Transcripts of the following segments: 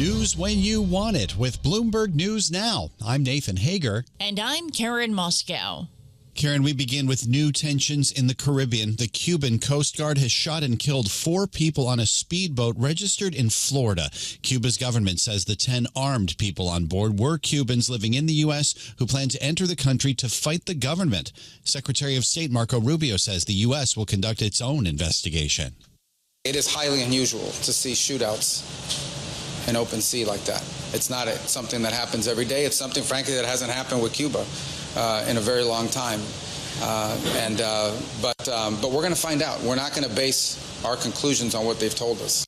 News when you want it with Bloomberg News Now. I'm Nathan Hager. And I'm Karen Moskow. Karen, we begin with new tensions in the Caribbean. The Cuban Coast Guard has shot and killed 4 people on a speedboat registered in Florida. Cuba's government says the 10 armed people on board were Cubans living in the U.S. who plan to enter the country to fight the government. Secretary of State Marco Rubio says the U.S. will conduct its own investigation. It is highly unusual to see shootouts in open sea like that. It's not something that happens every day. It's something, frankly, that hasn't happened with Cuba in a very long time. But we're going to find out. We're not going to base our conclusions on what they've told us.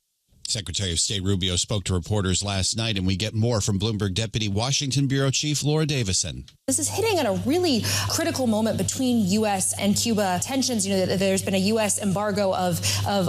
Secretary of State Rubio spoke to reporters last night, and we get more from Bloomberg Deputy Washington Bureau Chief Laura Davison. This is hitting at a really critical moment between U.S. and Cuba tensions. You know, there's been a U.S. embargo of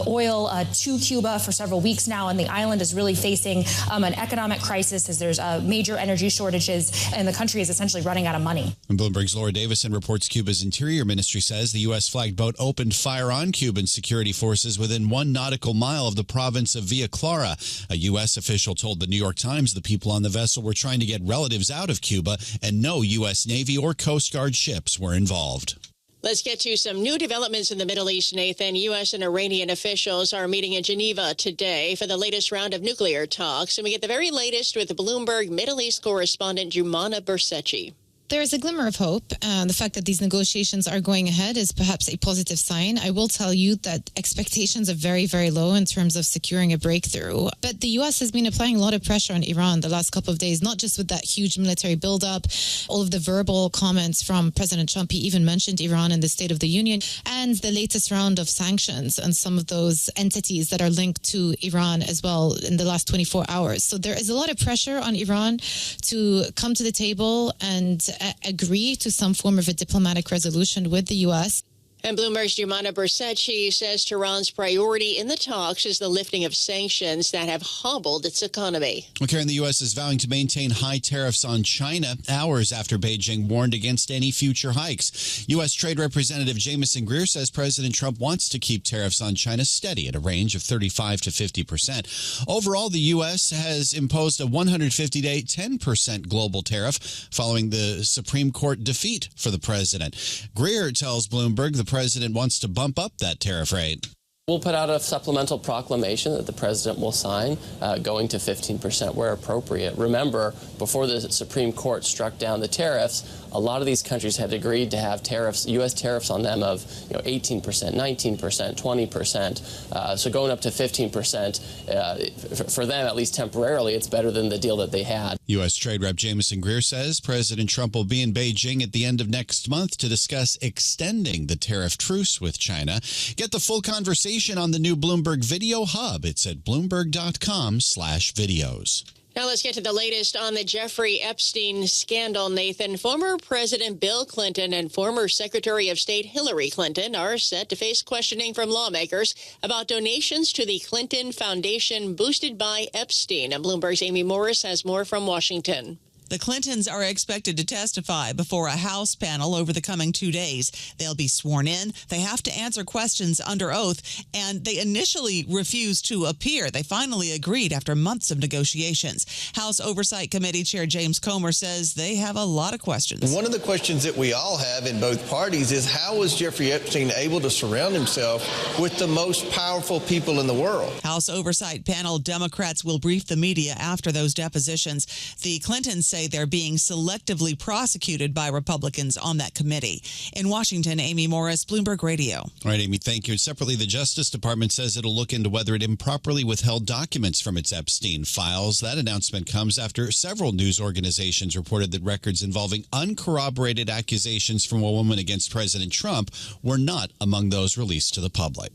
oil to Cuba for several weeks now, and the island is really facing an economic crisis as there's major energy shortages, and the country is essentially running out of money. And Bloomberg's Laura Davison reports Cuba's Interior Ministry says the U.S.-flagged boat opened fire on Cuban security forces within 1 nautical mile of the province of Villa Clara. A U.S. official told the New York Times the people on the vessel were trying to get relatives out of Cuba, and no U.S. Navy or Coast Guard ships were involved. Let's get to some new developments in the Middle East, Nathan. U.S. and Iranian officials are meeting in Geneva today for the latest round of nuclear talks. And we get the very latest with Bloomberg Middle East correspondent Jumana Bersachi. There is a glimmer of hope. The fact that these negotiations are going ahead is perhaps a positive sign. I will tell you that expectations are very, very low in terms of securing a breakthrough. But the U.S. has been applying a lot of pressure on Iran the last couple of days, not just with that huge military buildup, all of the verbal comments from President Trump. He even mentioned Iran in the State of the Union, and the latest round of sanctions on some of those entities that are linked to Iran as well in the last 24 hours. So there is a lot of pressure on Iran to come to the table and agree to some form of a diplomatic resolution with the U.S. And Bloomberg's Jumana Bersachi says Tehran's priority in the talks is the lifting of sanctions that have hobbled its economy. Well, Karen, the U.S. is vowing to maintain high tariffs on China hours after Beijing warned against any future hikes. U.S. Trade Representative Jamieson Greer says President Trump wants to keep tariffs on China steady at a range of 35 to 50%. Overall, the U.S. has imposed a 150-day 10% global tariff following the Supreme Court defeat for the president. Greer tells Bloomberg the president wants to bump up that tariff rate. We'll put out a supplemental proclamation that the president will sign, going to 15% where appropriate. Remember, before the Supreme Court struck down the tariffs, a lot of these countries had agreed to have tariffs, U.S. tariffs on them of 18%, 19%, 20%. So going up to 15%, for them, at least temporarily, it's better than the deal that they had. U.S. Trade Rep Jamieson Greer says President Trump will be in Beijing at the end of next month to discuss extending the tariff truce with China. Get the full conversation on the new Bloomberg Video Hub. It's at bloomberg.com/videos. Now let's get to the latest on the Jeffrey Epstein scandal, Nathan. Former President Bill Clinton and former Secretary of State Hillary Clinton are set to face questioning from lawmakers about donations to the Clinton Foundation boosted by Epstein. And Bloomberg's Amy Morris has more from Washington. The Clintons are expected to testify before a House panel over the coming 2 days. They'll be sworn in. They have to answer questions under oath, and they initially refused to appear. They finally agreed after months of negotiations. House Oversight Committee Chair James Comer says they have a lot of questions. One of the questions that we all have in both parties is how was Jeffrey Epstein able to surround himself with the most powerful people in the world? House Oversight panel Democrats will brief the media after those depositions. The Clintons say they're being selectively prosecuted by Republicans on that committee. In Washington, Amy Morris, Bloomberg Radio. All right, Amy, thank you. And separately, the Justice Department says it'll look into whether it improperly withheld documents from its Epstein files. That announcement comes after several news organizations reported that records involving uncorroborated accusations from a woman against President Trump were not among those released to the public.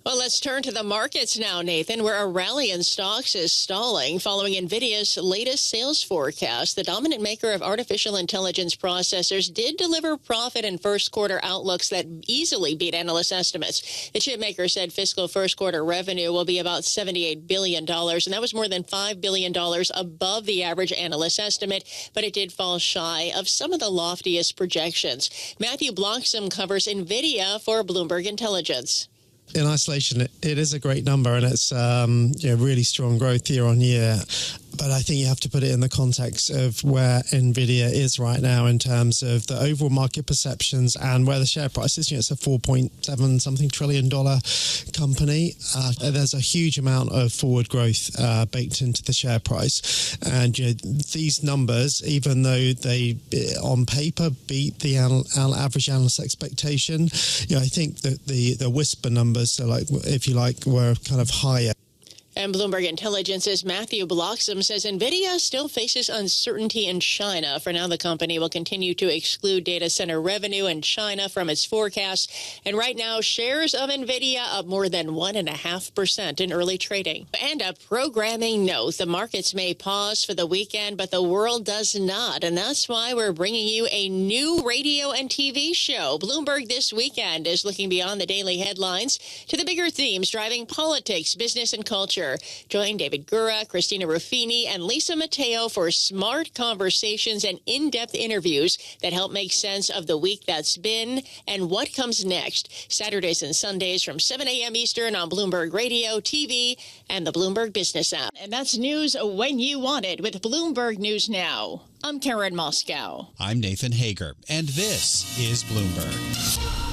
Well, let's turn to the markets now, Nathan, where a rally in stocks is stalling following Nvidia's latest sales forecast. The dominant maker of artificial intelligence processors did deliver profit and first quarter outlooks that easily beat analyst estimates. The chip maker said fiscal first quarter revenue will be about $78 billion, and that was more than $5 billion above the average analyst estimate, but it did fall shy of some of the loftiest projections. Matthew Bloxham covers Nvidia for Bloomberg Intelligence. In isolation, it is a great number, and it's really strong growth year on year. But I think you have to put it in the context of where Nvidia is right now in terms of the overall market perceptions and where the share price is. It's a $4.7 something trillion company. There's a huge amount of forward growth baked into the share price. And these numbers, even though they on paper beat the average analyst expectation, I think that the whisper numbers, so like if you like, were kind of higher. And Bloomberg Intelligence's Matthew Bloxham says Nvidia still faces uncertainty in China. For now, the company will continue to exclude data center revenue in China from its forecast. And right now, shares of Nvidia up more than 1.5% in early trading. And a programming note, the markets may pause for the weekend, but the world does not. And that's why we're bringing you a new radio and TV show. Bloomberg This Weekend is looking beyond the daily headlines to the bigger themes driving politics, business, and culture. Join David Gura, Christina Ruffini, and Lisa Mateo for smart conversations and in-depth interviews that help make sense of the week that's been and what comes next. Saturdays and Sundays from 7 a.m. Eastern on Bloomberg Radio, TV, and the Bloomberg Business app. And that's news when you want it with Bloomberg News Now. I'm Karen Moskow. I'm Nathan Hager, and this is Bloomberg.